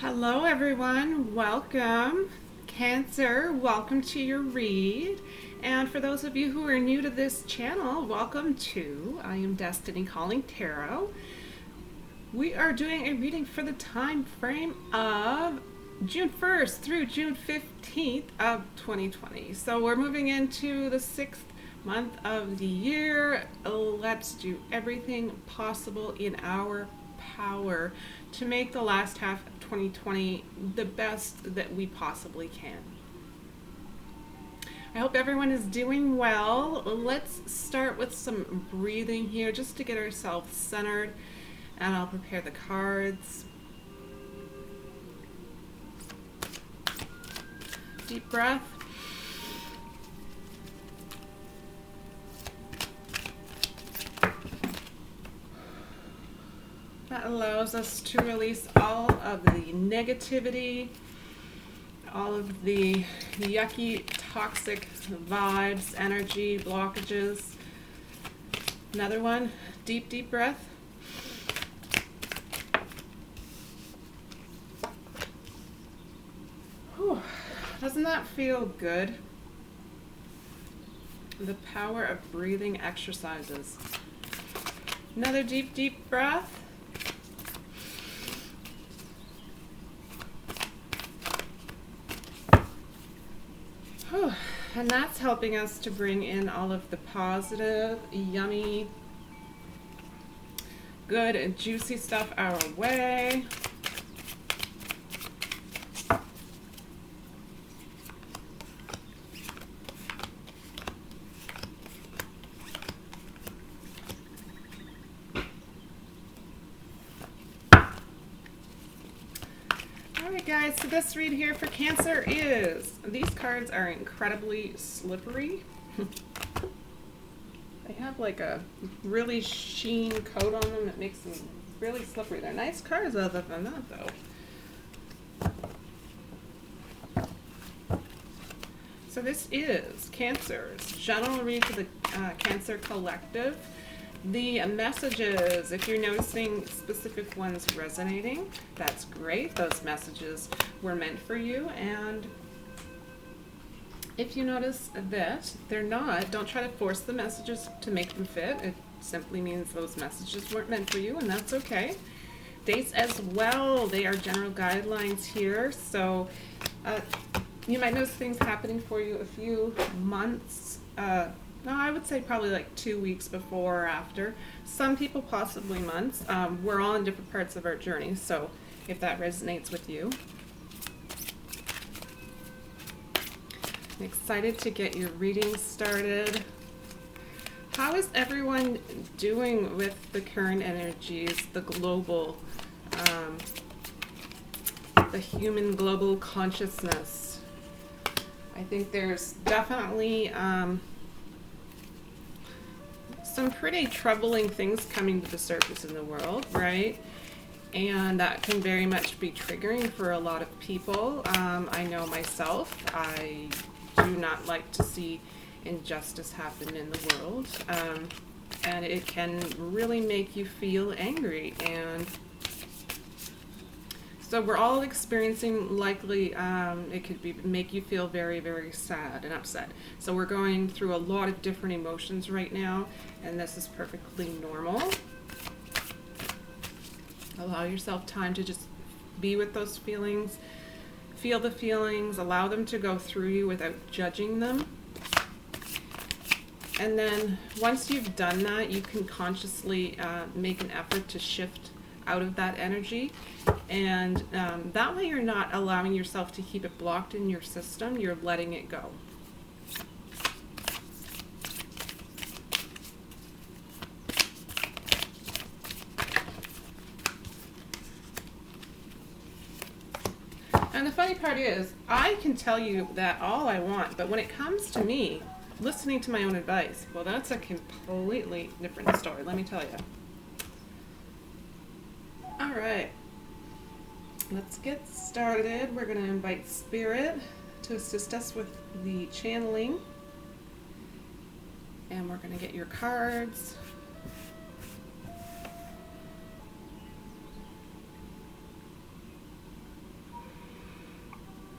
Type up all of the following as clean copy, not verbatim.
Hello, everyone. Welcome. Cancer, welcome to your read. And for those of you who are new to this channel, welcome to I Am Destiny Calling Tarot. We are doing a reading for the time frame of June 1st through June 15th of 2020. So we're moving into the 6th month of the year. Let's do everything possible in our power to make the last half of 2020 the best that we possibly can. I hope everyone is doing well. Let's start with some breathing here just to get ourselves centered, and I'll prepare the cards. Deep breath. That allows us to release all of the negativity, all of the yucky, toxic vibes, energy, blockages. Another one, deep, deep breath. Whew. Doesn't that feel good? The power of breathing exercises. Another deep, deep breath. And that's helping us to bring in all of the positive, yummy, good and juicy stuff our way. Alright guys, so this read here for Cancer is, these cards are incredibly slippery. They have like a really sheen coat on them that makes them really slippery. They're nice cards other than that though. So this is Cancer's general read for the Cancer Collective. The messages, if you're noticing specific ones resonating, that's great. Those messages were meant for you. And if you notice that they're not, don't try to force the messages to make them fit. It simply means those messages weren't meant for you, and that's okay. Dates as well, they are general guidelines here. So you might notice things happening for you a few months, no, I would say probably like 2 weeks before or after. Some people possibly months. We're all in different parts of our journey, so if that resonates with you. I'm excited to get your reading started. How is everyone doing with the current energies, the global, the human global consciousness? I think there's definitely some pretty troubling things coming to the surface in the world, right? And that can very much be triggering for a lot of people. I know myself, I do not like to see injustice happen in the world. And it can really make you feel angry. And so we're all experiencing, likely, it could be make you feel very, very sad and upset. So we're going through a lot of different emotions right now, and this is perfectly normal. Allow yourself time to just be with those feelings, feel the feelings, allow them to go through you without judging them. And then once you've done that, you can consciously make an effort to shift out of that energy, and that way you're not allowing yourself to keep it blocked in your system, you're letting it go. And the funny part is, I can tell you that all I want, but when it comes to me listening to my own advice, well, that's a completely different story, let me tell you. All right, let's get started. We're going to invite Spirit to assist us with the channeling. And we're going to get your cards.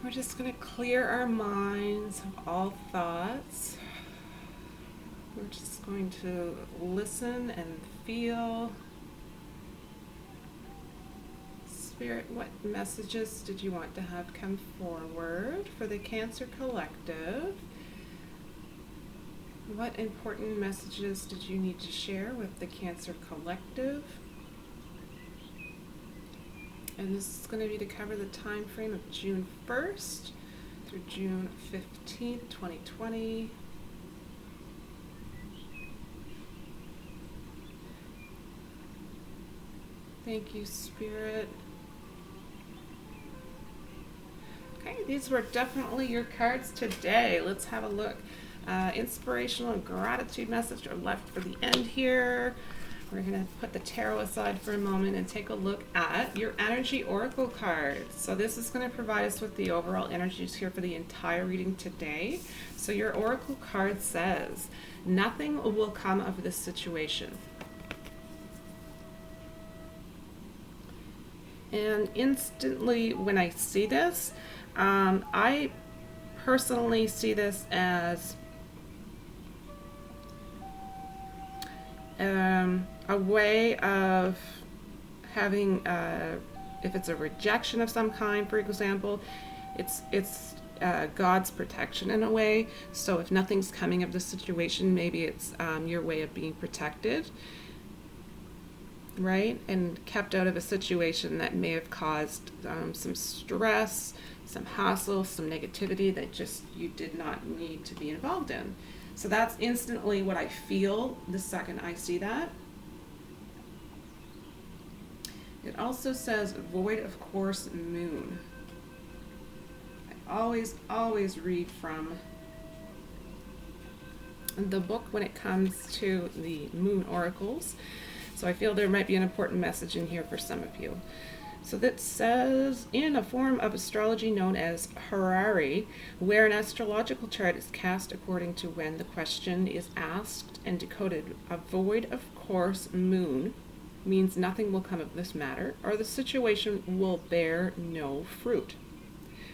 We're just going to clear our minds of all thoughts. We're just going to listen and feel. Spirit, what messages did you want to have come forward for the Cancer Collective? What important messages did you need to share with the Cancer Collective? And this is going to be to cover the time frame of June 1st through June 15th, 2020. Thank you, Spirit. Okay, these were definitely your cards today. Let's have a look. Inspirational and gratitude message are left for the end here. We're going to put the tarot aside for a moment and take a look at your energy oracle cards. So this is going to provide us with the overall energies here for the entire reading today. So your oracle card says, nothing will come of this situation. And instantly when I see this, I personally see this as a way of having, if it's a rejection of some kind, for example, it's God's protection in a way. So if nothing's coming of the situation, maybe it's your way of being protected, right? And kept out of a situation that may have caused some stress, some hassle, some negativity that just you did not need to be involved in. So that's instantly what I feel the second I see that. It also says void of course moon. I always read from the book when it comes to the moon oracles. So I feel there might be an important message in here for some of you. So that says, in a form of astrology known as Harari, where an astrological chart is cast according to when the question is asked and decoded, a void of course moon means nothing will come of this matter, or the situation will bear no fruit.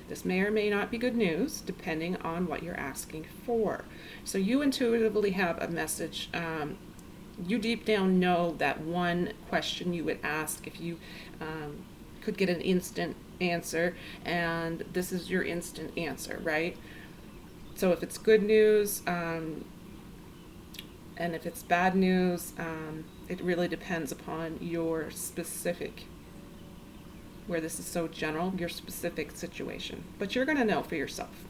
This may or may not be good news, depending on what you're asking for. So you intuitively have a message. You deep down know that one question you would ask if you could get an instant answer, and this is your instant answer, right? So if it's good news, and if it's bad news, it really depends upon your specific, where this is so general, your specific situation. But you're going to know for yourself.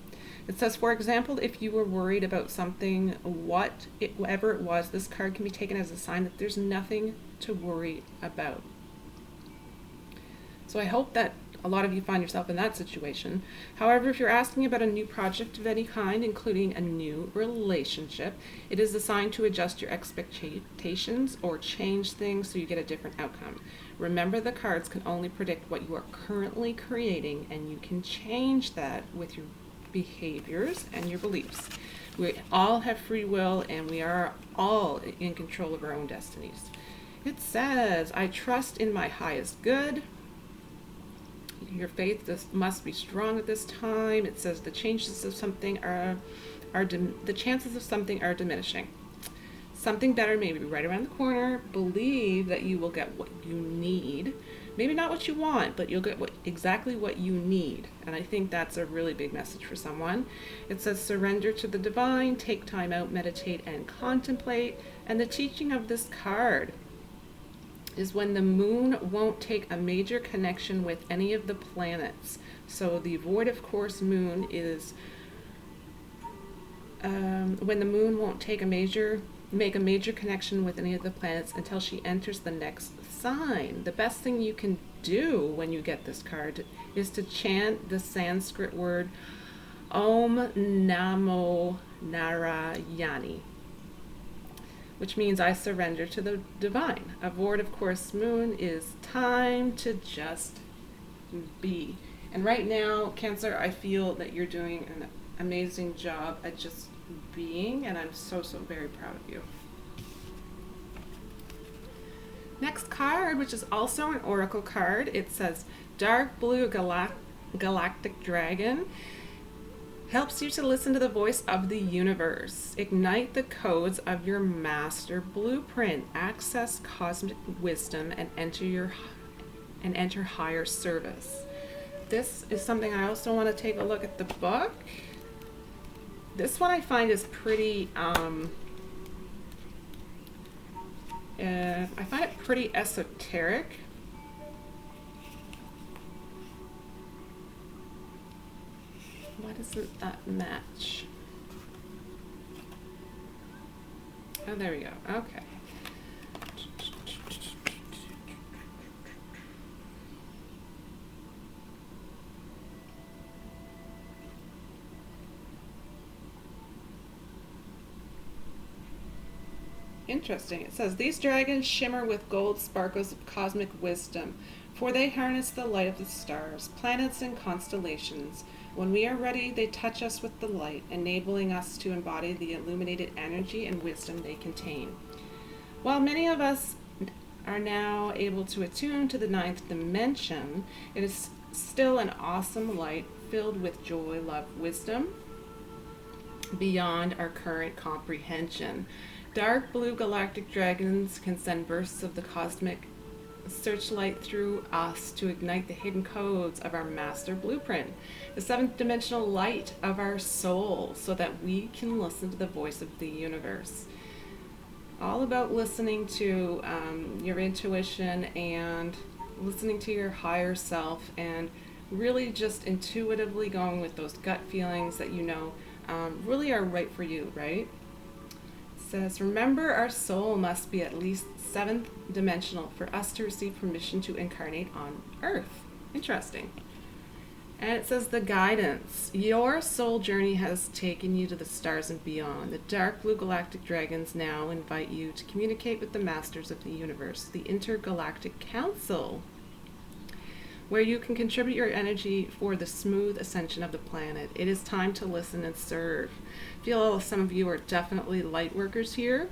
It says, for example, if you were worried about something, whatever it was, this card can be taken as a sign that there's nothing to worry about. So I hope that a lot of you find yourself in that situation. However, if you're asking about a new project of any kind, including a new relationship, it is a sign to adjust your expectations or change things so you get a different outcome. Remember, the cards can only predict what you are currently creating, and you can change that with your behaviors and your beliefs. We all have free will, and we are all in control of our own destinies. It says, I trust in my highest good. Your faith must be strong at this time. It says the chances of something the chances of something are diminishing. Something better may be right around the corner. Believe that you will get what you need. Maybe not what you want, but you'll get exactly what you need. And I think that's a really big message for someone. It says surrender to the divine, take time out, meditate, and contemplate. And the teaching of this card is when the moon won't take a major connection with any of the planets. So the void of course moon is when the moon won't make a major connection with any of the planets until she enters the next sign. The best thing you can do when you get this card is to chant the Sanskrit word Om Namo Narayani, which means I surrender to the divine. A void of course moon is time to just be. And right now, Cancer, I feel that you're doing an amazing job at just being, and I'm so very proud of you. Next card, which is also an oracle card, it says dark blue galactic dragon helps you to listen to the voice of the universe, ignite the codes of your master blueprint, access cosmic wisdom, and enter higher service. This is something I also want to take a look at the book. This one I find is pretty I find it pretty esoteric. Why doesn't that match? Oh, there we go. Okay. Interesting. It says, these dragons shimmer with gold sparkles of cosmic wisdom, for they harness the light of the stars, planets, and constellations. When we are ready, they touch us with the light, enabling us to embody the illuminated energy and wisdom they contain. While many of us are now able to attune to the ninth dimension, it is still an awesome light filled with joy, love, wisdom beyond our current comprehension. Dark blue galactic dragons can send bursts of the cosmic searchlight through us to ignite the hidden codes of our master blueprint, the seventh dimensional light of our soul, so that we can listen to the voice of the universe. All about listening to your intuition and listening to your higher self, and really just intuitively going with those gut feelings that you know really are right for you, right? Says, remember, our soul must be at least seventh dimensional for us to receive permission to incarnate on Earth. Interesting. And it says, the guidance. Your soul journey has taken you to the stars and beyond. The dark blue galactic dragons now invite you to communicate with the masters of the universe, the Intergalactic Council, where you can contribute your energy for the smooth ascension of the planet. It is time to listen and serve. I feel some of you are definitely light workers here,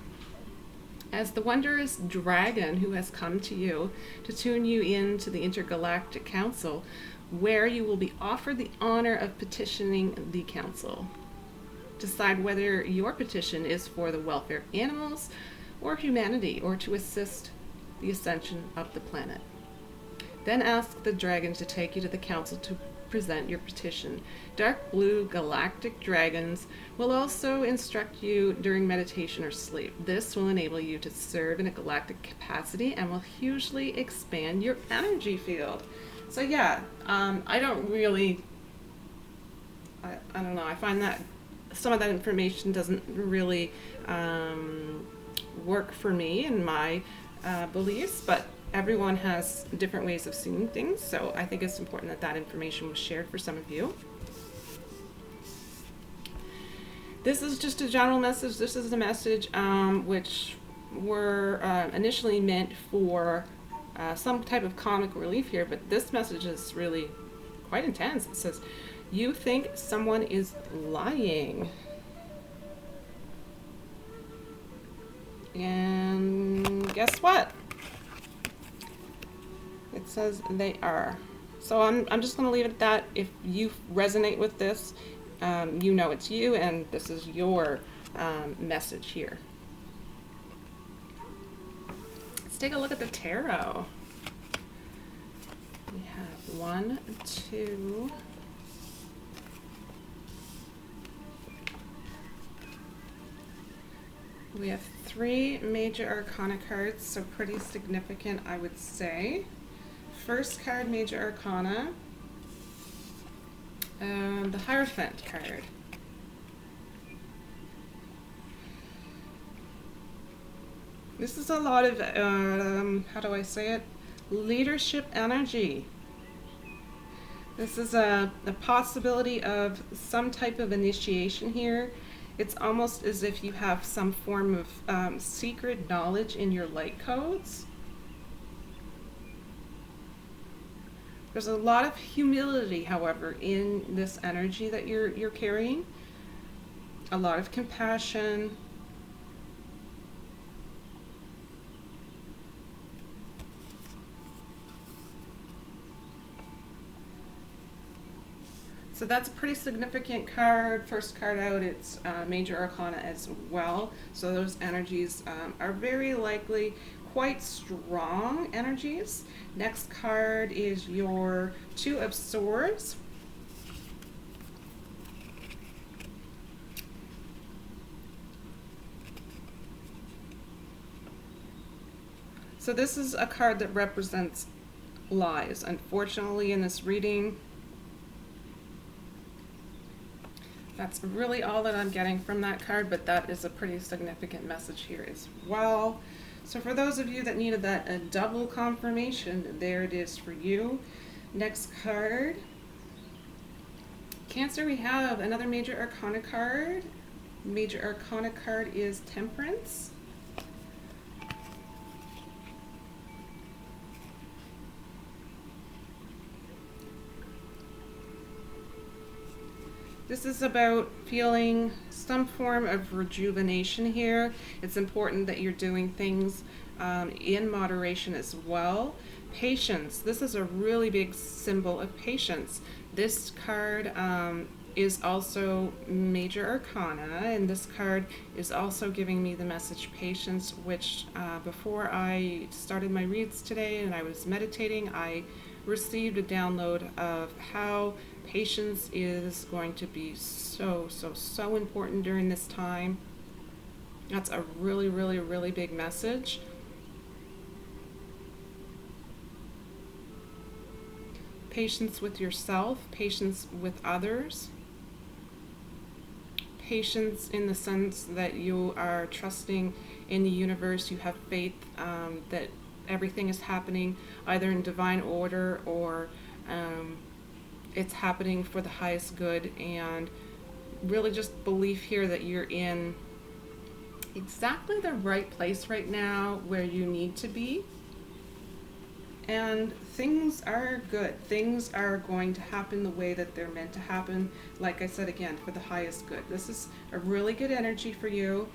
as the wondrous dragon who has come to you to tune you into the Intergalactic Council, where you will be offered the honor of petitioning the council. Decide whether your petition is for the welfare of animals or humanity, or to assist the ascension of the planet. Then ask the dragon to take you to the council to present your petition. Dark blue galactic dragons will also instruct you during meditation or sleep. This will enable you to serve in a galactic capacity and will hugely expand your energy field. So yeah, I don't know, I find that some of that information doesn't really work for me and my beliefs, but everyone has different ways of seeing things, so I think it's important that that information was shared for some of you. This is just a general message. This is a message which were initially meant for some type of comic relief here, but this message is really quite intense. It says, you think someone is lying. And guess what? It says they are. So I'm just going to leave it at that. If you resonate with this, you know it's you, and this is your message here. Let's take a look at the tarot. We have 1, 2, we have 3 major arcana cards, so pretty significant, I would say. First card, Major Arcana, the Hierophant card. This is a lot of, how do I say it? Leadership energy. This is a possibility of some type of initiation here. It's almost as if you have some form of secret knowledge in your light codes. There's a lot of humility, however, in this energy that you're carrying. A lot of compassion. So that's a pretty significant card. First card out, it's Major Arcana as well. So those energies are very likely quite strong energies. Next card is your Two of Swords. So this is a card that represents lies. Unfortunately, in this reading, that's really all that I'm getting from that card, but that is a pretty significant message here as well. So for those of you that needed that a double confirmation, there it is for you. Next card. Cancer, we have another Major Arcana card. Major Arcana card is Temperance. This is about feeling some form of rejuvenation here. It's important that you're doing things in moderation as well. Patience. This is a really big symbol of patience. This card is also Major Arcana, and this card is also giving me the message patience, which before I started my reads today and I was meditating, I received a download of how patience is going to be so important during this time. That's a really big message. Patience with yourself, patience with others, patience in the sense that you are trusting in the universe, you have faith that everything is happening either in divine order or it's happening for the highest good, and really just belief here that you're in exactly the right place right now where you need to be, and things are good. Things are going to happen the way that they're meant to happen, like I said again, for the highest good. This is a really good energy for you.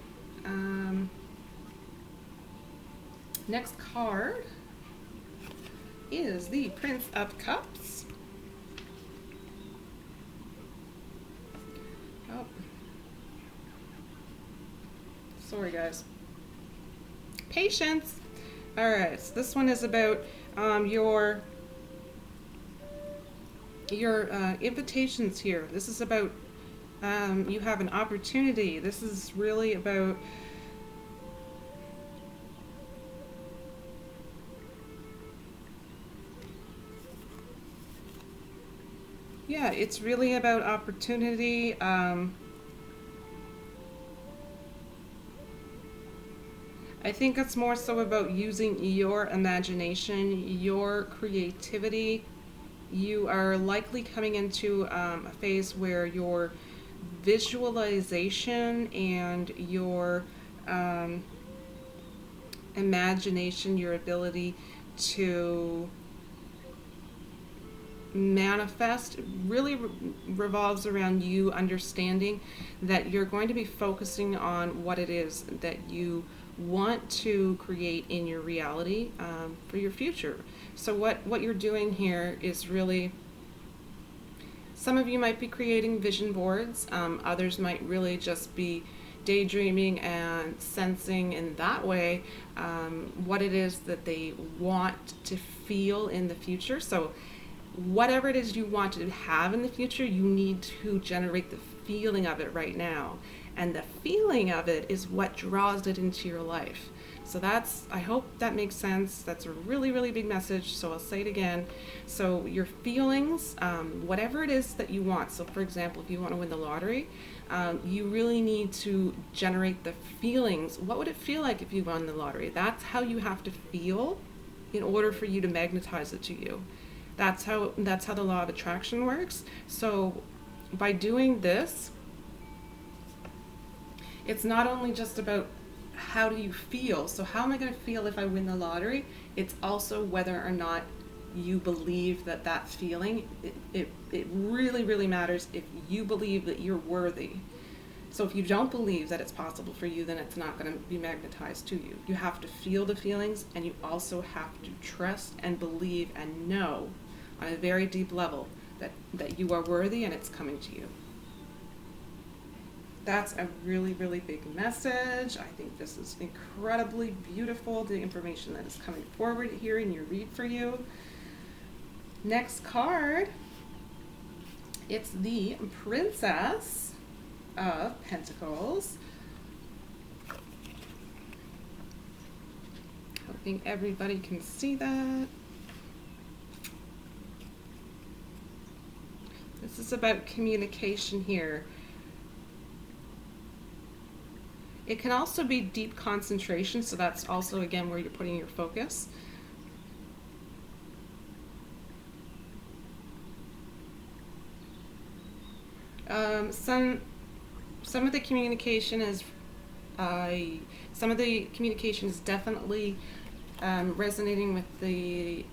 Next card is the Prince of Cups. Oh, sorry guys. Patience. All right, so this one is about your invitations here. This is about you have an opportunity. This is really about it's really about opportunity. I think it's more so about using your imagination, your creativity. You are likely coming into a phase where your visualization and your imagination, your ability to manifest really revolves around you understanding that you're going to be focusing on what it is that you want to create in your reality for your future. So what you're doing here is really, some of you might be creating vision boards, others might really just be daydreaming and sensing in that way what it is that they want to feel in the future. So whatever it is you want to have in the future, you need to generate the feeling of it right now. And the feeling of it is what draws it into your life. So I hope that makes sense. That's a really big message. So I'll say it again. So your feelings, whatever it is that you want. So for example, if you want to win the lottery, you really need to generate the feelings. What would it feel like if you won the lottery? That's how you have to feel in order for you to magnetize it to you. That's how the law of attraction works. So by doing this, it's not only just about how do you feel. So how am I going to feel if I win the lottery? It's also whether or not you believe that feeling, it really matters if you believe that you're worthy. So if you don't believe that it's possible for you, then it's not going to be magnetized to you. You have to feel the feelings, and you also have to trust and believe and know on a very deep level that you are worthy and it's coming to you. That's a really, really big message. I think this is incredibly beautiful, the information that is coming forward here in your read for you. Next card, it's the Princess of Pentacles. Hoping everybody can see that. This is about communication here. It can also be deep concentration, so that's also, again, where you're putting your focus. Some of the communication is definitely resonating with the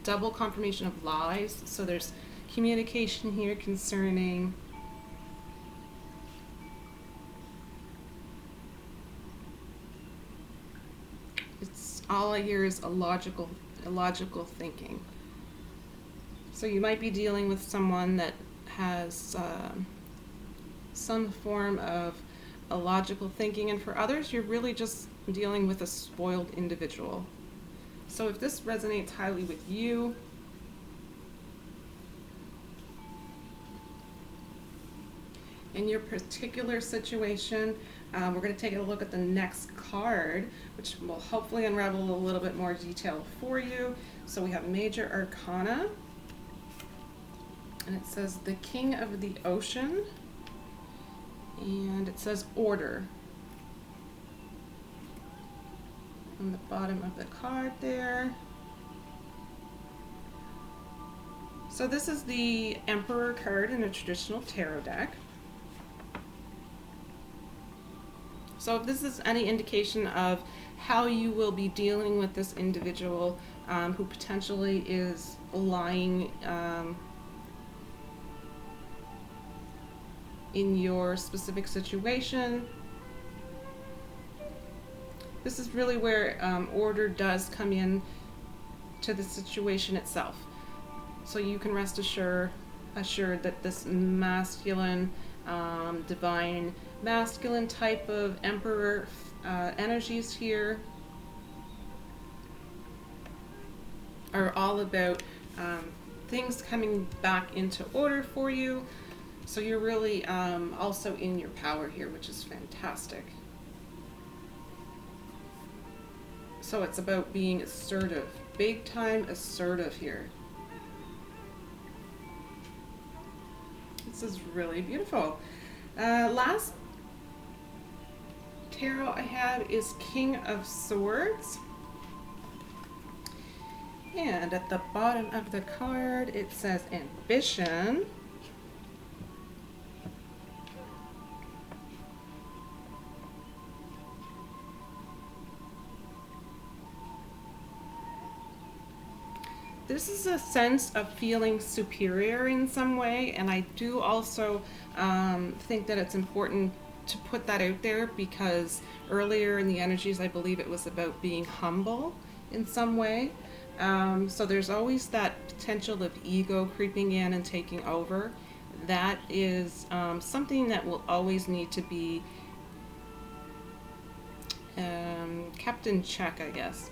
double confirmation of lies. So there's communication here concerning all I hear is illogical thinking. So you might be dealing with someone that has some form of illogical thinking, and for others you're really just dealing with a spoiled individual. So if this resonates highly with you, in your particular situation, we're going to take a look at the next card, which will hopefully unravel a little bit more detail for you. So we have Major Arcana, and it says the King of the Ocean, and it says Order on the bottom of the card there. So this is the Emperor card in a traditional tarot deck. So if this is any indication of how you will be dealing with this individual who potentially is lying in your specific situation, this is really where order does come in to the situation itself. So you can rest assured that this masculine, divine masculine type of emperor energies here are all about things coming back into order for you. So you're really also in your power here, which is fantastic. So it's about being assertive, big time assertive here. This is really beautiful. Last tarot I have is King of Swords. And at the bottom of the card it says Ambition. This is a sense of feeling superior in some way, and I do also think that it's important to put that out there, because earlier in the energies I believe it was about being humble in some way. So there's always that potential of ego creeping in and taking over. That is something that will always need to be kept in check, I guess,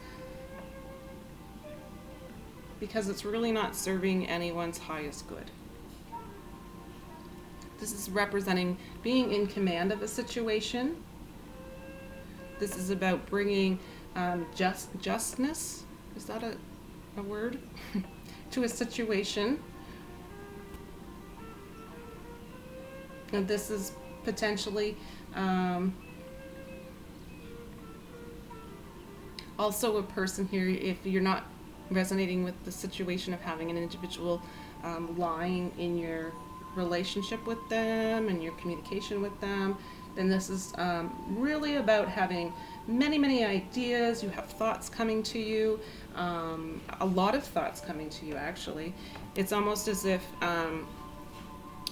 because it's really not serving anyone's highest good. This is representing being in command of a situation. This is about bringing justness, is that a word? To a situation. And this is potentially also a person here, if you're not resonating with the situation of having an individual lying in your relationship with them and your communication with them, then this is really about having many ideas. You have thoughts coming to you, a lot of thoughts coming to you actually. It's almost as if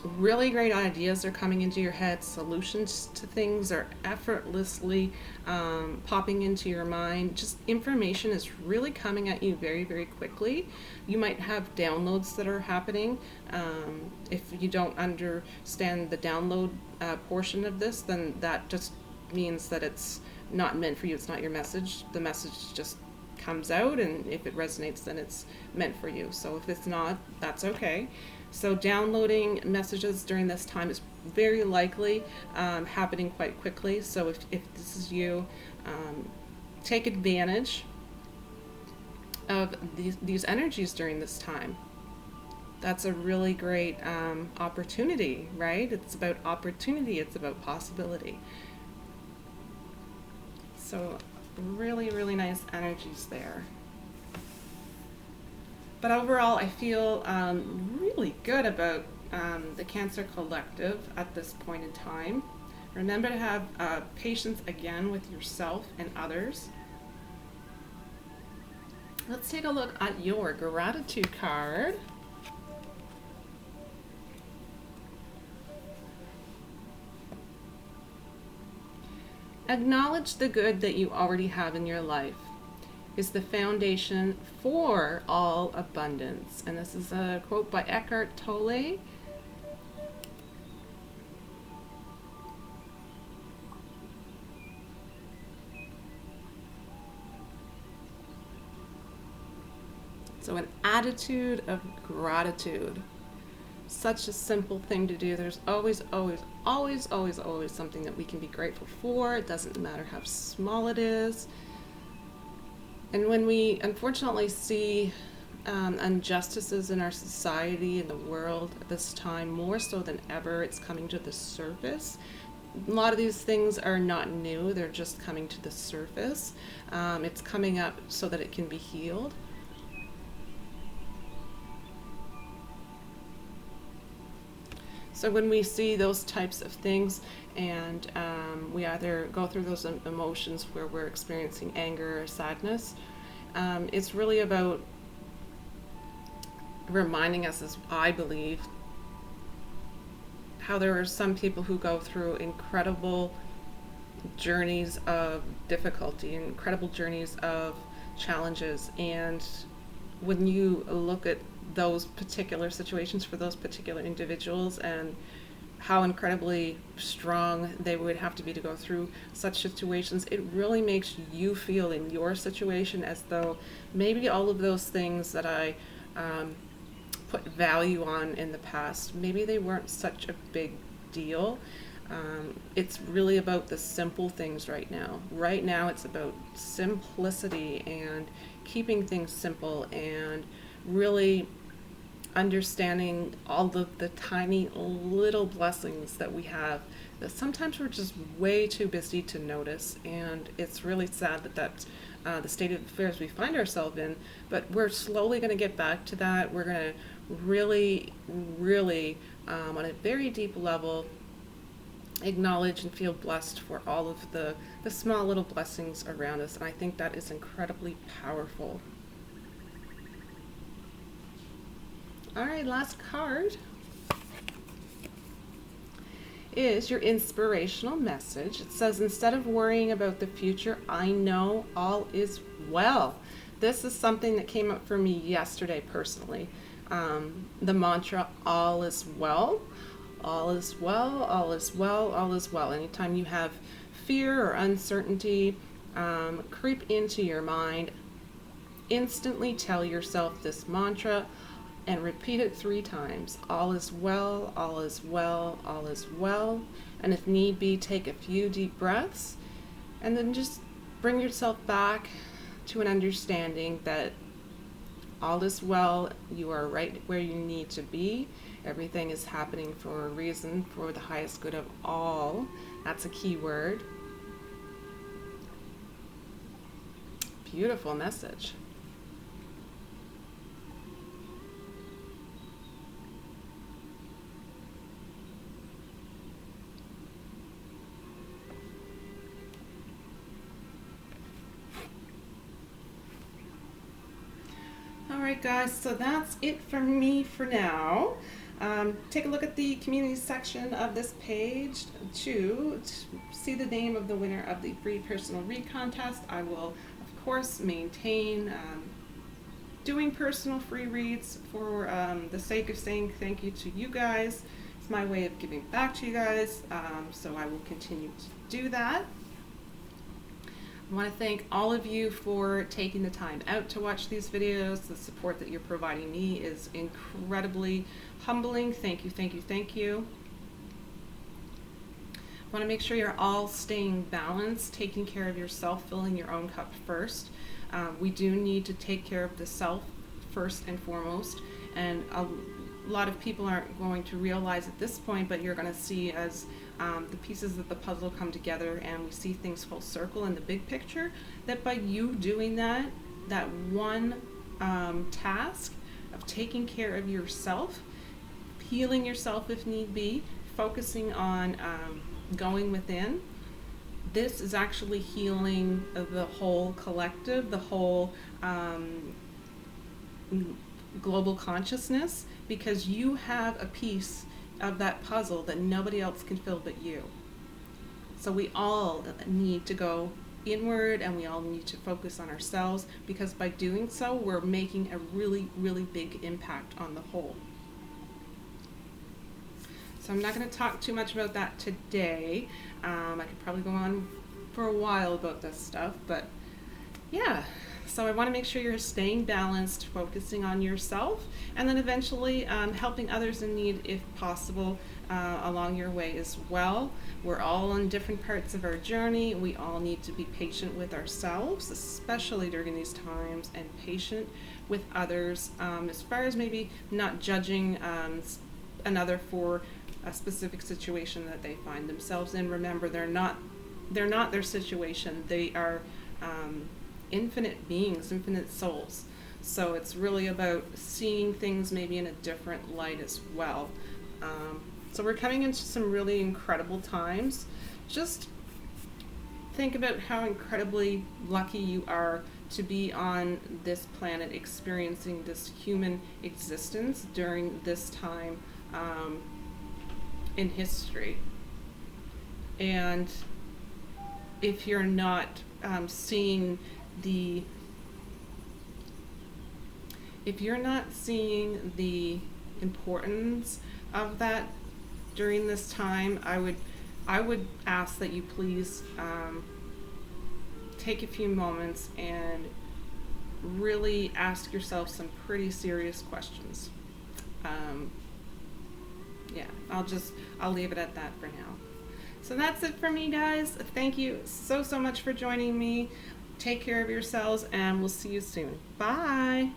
really great ideas are coming into your head. Solutions to things are effortlessly popping into your mind. Just information is really coming at you very, very quickly. You might have downloads that are happening. If you don't understand the download portion of this, then that just means that it's not meant for you. It's not your message. The message just comes out, and if it resonates, then it's meant for you. So if it's not, that's okay. So downloading messages during this time is very likely happening quite quickly. So if this is you, take advantage of these energies during this time. That's a really great opportunity, right? It's about opportunity, it's about possibility. So really, really nice energies there. But overall, I feel really good about the Cancer Collective at this point in time. Remember to have patience again with yourself and others. Let's take a look at your gratitude card. Acknowledge the good that you already have in your life is the foundation for all abundance. And this is a quote by Eckhart Tolle. So an attitude of gratitude. Such a simple thing to do. There's always something that we can be grateful for. It doesn't matter how small it is. And when we unfortunately see injustices in our society, in the world at this time, more so than ever, it's coming to the surface. A lot of these things are not new, they're just coming to the surface. It's coming up so that it can be healed. So when we see those types of things, and we either go through those emotions where we're experiencing anger or sadness, it's really about reminding us, as I believe, how there are some people who go through incredible journeys of difficulty, incredible journeys of challenges, and when you look at those particular situations for those particular individuals and how incredibly strong they would have to be to go through such situations, it really makes you feel in your situation as though maybe all of those things that I put value on in the past, maybe they weren't such a big deal. It's really about the simple things right now. Right now it's about simplicity and keeping things simple and really understanding all of the tiny little blessings that we have that sometimes we're just way too busy to notice. And it's really sad that that's the state of affairs we find ourselves in, but we're slowly going to get back to that. We're going to really on a very deep level acknowledge and feel blessed for all of the small little blessings around us, and I think that is incredibly powerful. All right, last card is your inspirational message. It says, instead of worrying about the future, I know all is well. This is something that came up for me yesterday personally. The mantra, all is well. All is well, all is well, all is well. Anytime you have fear or uncertainty creep into your mind, instantly tell yourself this mantra and repeat it 3 times. All is well, all is well, all is well. And if need be, take a few deep breaths and then just bring yourself back to an understanding that all is well, you are right where you need to be. Everything is happening for a reason, for the highest good of all. That's a key word. Beautiful message. All right, guys, so that's it from me for now. Take a look at the community section of this page to see the name of the winner of the free personal read contest. I will, of course, maintain doing personal free reads for the sake of saying thank you to you guys. It's my way of giving back to you guys, so I will continue to do that. I want to thank all of you for taking the time out to watch these videos. The support that you're providing me is incredibly humbling. Thank you, thank you, thank you. I want to make sure you're all staying balanced, taking care of yourself, filling your own cup first. We do need to take care of the self first and foremost, and a lot of people aren't going to realize at this point, but you're going to see as the pieces of the puzzle come together and we see things full circle in the big picture, that by you doing that one task of taking care of yourself, healing yourself if need be, focusing on going within, this is actually healing the whole collective, the whole global consciousness, because you have a piece of that puzzle that nobody else can fill but you. So we all need to go inward and we all need to focus on ourselves, because by doing so we're making a really, really big impact on the whole. So I'm not going to talk too much about that today. I could probably go on for a while about this stuff, but yeah. So I want to make sure you're staying balanced, focusing on yourself, and then eventually helping others in need if possible along your way as well. We're all on different parts of our journey. We all need to be patient with ourselves, especially during these times, and patient with others as far as maybe not judging another for a specific situation that they find themselves in. Remember, they're not their situation. They are infinite beings, infinite souls. So it's really about seeing things maybe in a different light as well. So we're coming into some really incredible times. Just think about how incredibly lucky you are to be on this planet, experiencing this human existence during this time in history. And if you're not seeing the importance of that during this time, I would ask that you please take a few moments and really ask yourself some pretty serious questions. Yeah, I'll leave it at that for now. So that's it for me, guys. Thank you so much for joining me. Take care of yourselves, and we'll see you soon. Bye.